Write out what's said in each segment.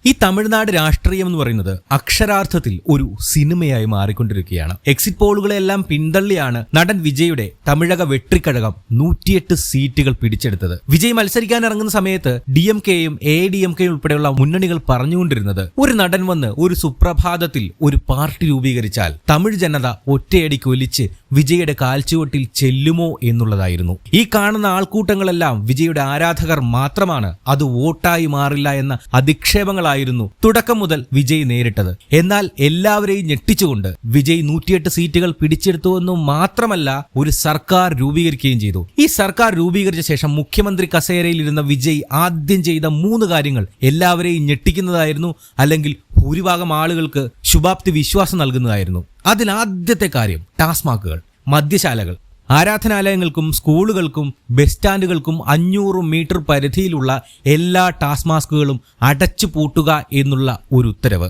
ഈ തമിഴ്നാട് രാഷ്ട്രീയം എന്ന് പറയുന്നത് അക്ഷരാർത്ഥത്തിൽ ഒരു സിനിമയായി മാറിക്കൊണ്ടിരിക്കുകയാണ്. എക്സിറ്റ് പോളുകളെല്ലാം പിന്തള്ളിയാണ് നടൻ വിജയുടെ തമിഴക വെട്രിക്കഴകം 108 സീറ്റുകൾ പിടിച്ചെടുത്തത്. വിജയ് മത്സരിക്കാൻ ഇറങ്ങുന്ന സമയത്ത് DMKയും ADMKയും ഉൾപ്പെടെയുള്ള മുന്നണികൾ പറഞ്ഞുകൊണ്ടിരുന്നത് ഒരു നടൻ വന്ന് ഒരു സുപ്രഭാതത്തിൽ ഒരു പാർട്ടി രൂപീകരിച്ചാൽ തമിഴ് ജനത ഒറ്റയടി കൊലിച്ച് വിജയുടെ കാൽച്ചുവട്ടിൽ ചെല്ലുമോ എന്നുള്ളതായിരുന്നു. ഈ കാണുന്ന ആൾക്കൂട്ടങ്ങളെല്ലാം വിജയുടെ ആരാധകർ മാത്രമാണ്, അത് വോട്ടായി മാറില്ല എന്ന അധിക്ഷേപങ്ങളായിരുന്നു തുടക്കം മുതൽ വിജയ് നേരിട്ടത്. എന്നാൽ എല്ലാവരെയും ഞെട്ടിച്ചുകൊണ്ട് വിജയ് 108 സീറ്റുകൾ പിടിച്ചെടുത്തുവെന്നും മാത്രമല്ല ഒരു സർക്കാർ രൂപീകരിക്കുകയും ചെയ്തു. ഈ സർക്കാർ രൂപീകരിച്ച ശേഷം മുഖ്യമന്ത്രി കസേരയിൽ ഇരുന്ന വിജയ് ആദ്യം ചെയ്ത 3 കാര്യങ്ങൾ എല്ലാവരെയും ഞെട്ടിക്കുന്നതായിരുന്നു, അല്ലെങ്കിൽ ഭൂരിഭാഗം ആളുകൾക്ക് ശുഭാപ്തി വിശ്വാസം നൽകുന്നതായിരുന്നു. അതിൽ ആദ്യത്തെ കാര്യം ടാസ്മാക്കുകൾ, മദ്യശാലകൾ. ആരാധനാലയങ്ങൾക്കും സ്കൂളുകൾക്കും ബസ് സ്റ്റാൻഡുകൾക്കും 500 മീറ്റർ പരിധിയിലുള്ള എല്ലാ ടാസ്മാസ്കുകളും അടച്ചു പൂട്ടുക എന്നുള്ള ഒരു ഉത്തരവ്.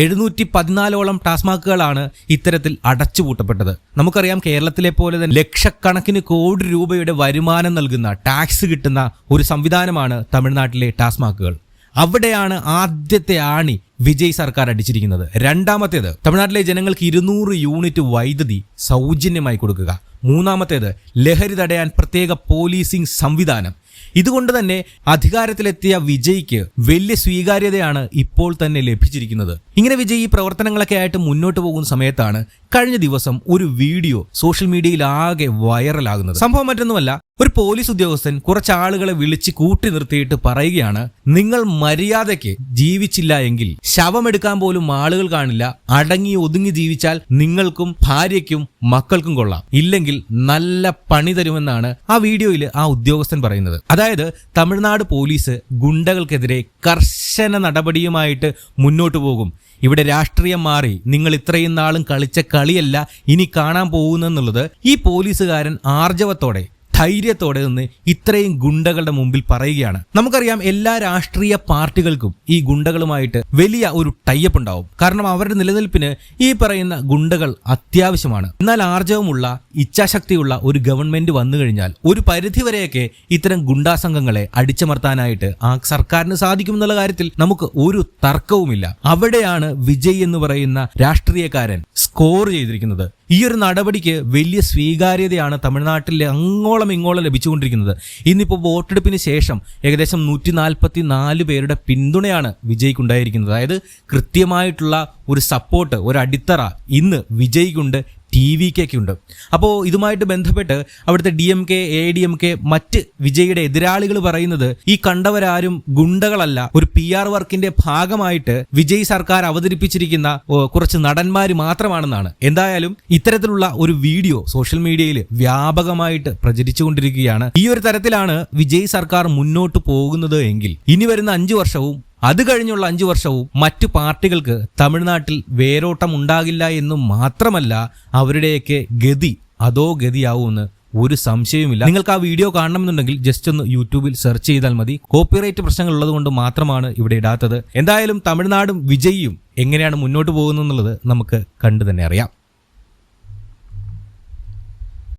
714ഓളം ടാസ്മാക്കുകളാണ് ഇത്തരത്തിൽ അടച്ചുപൂട്ടപ്പെട്ടത്. നമുക്കറിയാം, കേരളത്തിലെ പോലെ തന്നെ ലക്ഷക്കണക്കിന് കോടി രൂപയുടെ വരുമാനം നൽകുന്ന, ടാക്സ് കിട്ടുന്ന ഒരു സംവിധാനമാണ് തമിഴ്നാട്ടിലെ ടാസ്മാക്കുകൾ. അവിടെയാണ് ആദ്യത്തെ ആണി വിജയ് സർക്കാർ അടിച്ചിരിക്കുന്നത്. രണ്ടാമത്തേത് തമിഴ്നാട്ടിലെ ജനങ്ങൾക്ക് 200 യൂണിറ്റ് വൈദ്യുതി സൗജന്യമായി കൊടുക്കുക. മൂന്നാമത്തേത് ലഹരി തടയാൻ പ്രത്യേക പോലീസിംഗ് സംവിധാനം. ഇതുകൊണ്ട് തന്നെ അധികാരത്തിലെത്തിയ വിജയ്ക്ക് വലിയ സ്വീകാര്യതയാണ് ഇപ്പോൾ തന്നെ ലഭിച്ചിരിക്കുന്നത്. ഇങ്ങനെ വിജയ് ഈ പ്രവർത്തനങ്ങളൊക്കെ ആയിട്ട് മുന്നോട്ട് പോകുന്ന സമയത്താണ് കഴിഞ്ഞ ദിവസം ഒരു വീഡിയോ സോഷ്യൽ മീഡിയയിൽ ആകെ വൈറലാകുന്നത്. സംഭവം മറ്റൊന്നുമല്ല, ഒരു പോലീസ് ഉദ്യോഗസ്ഥൻ കുറച്ച് ആളുകളെ വിളിച്ച് കൂട്ടി നിർത്തിയിട്ട് പറയുകയാണ്, നിങ്ങൾ മര്യാദയ്ക്ക് ജീവിച്ചില്ല എങ്കിൽ ശവമെടുക്കാൻ പോലും ആളുകൾ കാണില്ല, അടങ്ങി ഒതുങ്ങി ജീവിച്ചാൽ നിങ്ങൾക്കും ഭാര്യയ്ക്കും മക്കൾക്കും കൊള്ളാം, ഇല്ലെങ്കിൽ നല്ല പണി തരുമെന്നാണ് ആ വീഡിയോയിൽ ആ ഉദ്യോഗസ്ഥൻ പറയുന്നത്. അതായത് തമിഴ്നാട് പോലീസ് ഗുണ്ടകൾക്കെതിരെ കർശന നടപടിയുമായിട്ട് മുന്നോട്ട് പോകും. ഇവിടെ രാഷ്ട്രീയം മാറി, നിങ്ങൾ ഇത്രയും നാളും കളിച്ച കളിയല്ല ഇനി കാണാൻ പോകുന്നെന്നുള്ളത് ഈ പോലീസുകാരൻ ആർജവത്തോടെ ധൈര്യത്തോടെ നിന്ന് ഇത്രയും ഗുണ്ടകളുടെ മുമ്പിൽ പറയുകയാണ്. നമുക്കറിയാം, എല്ലാ രാഷ്ട്രീയ പാർട്ടികൾക്കും ഈ ഗുണ്ടകളുമായിട്ട് വലിയ ഒരു ടൈപ്പ് ഉണ്ടാവും. കാരണം അവരുടെ നിലനിൽപ്പിന് ഈ പറയുന്ന ഗുണ്ടകൾ അത്യാവശ്യമാണ്. എന്നാൽ ആർജവമുള്ള, ഇച്ഛാശക്തിയുള്ള ഒരു ഗവൺമെന്റ് വന്നു കഴിഞ്ഞാൽ ഒരു പരിധിവരെയൊക്കെ ഇത്തരം ഗുണ്ടാ സംഘങ്ങളെ അടിച്ചമർത്താനായിട്ട് ആ സർക്കാരിന് സാധിക്കുമെന്നുള്ള കാര്യത്തിൽ നമുക്ക് ഒരു തർക്കവുമില്ല. അവിടെയാണ് വിജയ് എന്ന് പറയുന്ന രാഷ്ട്രീയക്കാരൻ സ്കോർ ചെയ്തിരിക്കുന്നത്. ഈ ഒരു നടപടിക്ക് വലിയ സ്വീകാര്യതയാണ് തമിഴ്നാട്ടിൽ അങ്ങോളം ഇങ്ങോളം ലഭിച്ചുകൊണ്ടിരിക്കുന്നത്. ഇന്നിപ്പോൾ വോട്ടെടുപ്പിന് ശേഷം ഏകദേശം 144 പേരുടെ പിന്തുണയാണ് വിജയ്ക്കുണ്ടായിരിക്കുന്നത്. അതായത് കൃത്യമായിട്ടുള്ള ഒരു സപ്പോർട്ട്, ഒരു അടിത്തറ ഇന്ന് വിജയ്ക്കുണ്ട്, TVKയ്ക്കുണ്ട്. അപ്പോൾ ഇതുമായിട്ട് ബന്ധപ്പെട്ട് അവിടുത്തെ DMK, ADMK, മറ്റ് വിജയുടെ എതിരാളികൾ പറയുന്നത് ഈ കണ്ടവരാരും ഗുണ്ടകളല്ല, ഒരു PR വർക്കിന്റെ ഭാഗമായിട്ട് വിജയ് സർക്കാർ അവതരിപ്പിച്ചിരിക്കുന്ന കുറച്ച് നടന്മാര് മാത്രമാണെന്നാണ്. എന്തായാലും ഇത്തരത്തിലുള്ള ഒരു വീഡിയോ സോഷ്യൽ മീഡിയയിൽ വ്യാപകമായിട്ട് പ്രചരിച്ചുകൊണ്ടിരിക്കുകയാണ്. ഈ ഒരു തരത്തിലാണ് വിജയ് സർക്കാർ മുന്നോട്ട് പോകുന്നത് എങ്കിൽ ഇനി വരുന്ന 5 വർഷവും അത് കഴിഞ്ഞുള്ള 5 വർഷവും മറ്റു പാർട്ടികൾക്ക് തമിഴ്നാട്ടിൽ വേരോട്ടം ഉണ്ടാകില്ല എന്നും മാത്രമല്ല, അവരുടെയൊക്കെ ഗതി അതോ ഗതിയാവുമെന്ന് ഒരു സംശയവുമില്ല. നിങ്ങൾക്ക് ആ വീഡിയോ കാണണമെന്നുണ്ടെങ്കിൽ ജസ്റ്റ് ഒന്ന് യൂട്യൂബിൽ സെർച്ച് ചെയ്താൽ മതി. കോപ്പിറൈറ്റ് പ്രശ്നങ്ങൾ ഉള്ളത് കൊണ്ട് മാത്രമാണ് ഇവിടെ ഇടാത്തത്. എന്തായാലും തമിഴ്നാടും വിജയും എങ്ങനെയാണ് മുന്നോട്ട് പോകുന്നത് എന്നുള്ളത് നമുക്ക് കണ്ടു തന്നെ അറിയാം.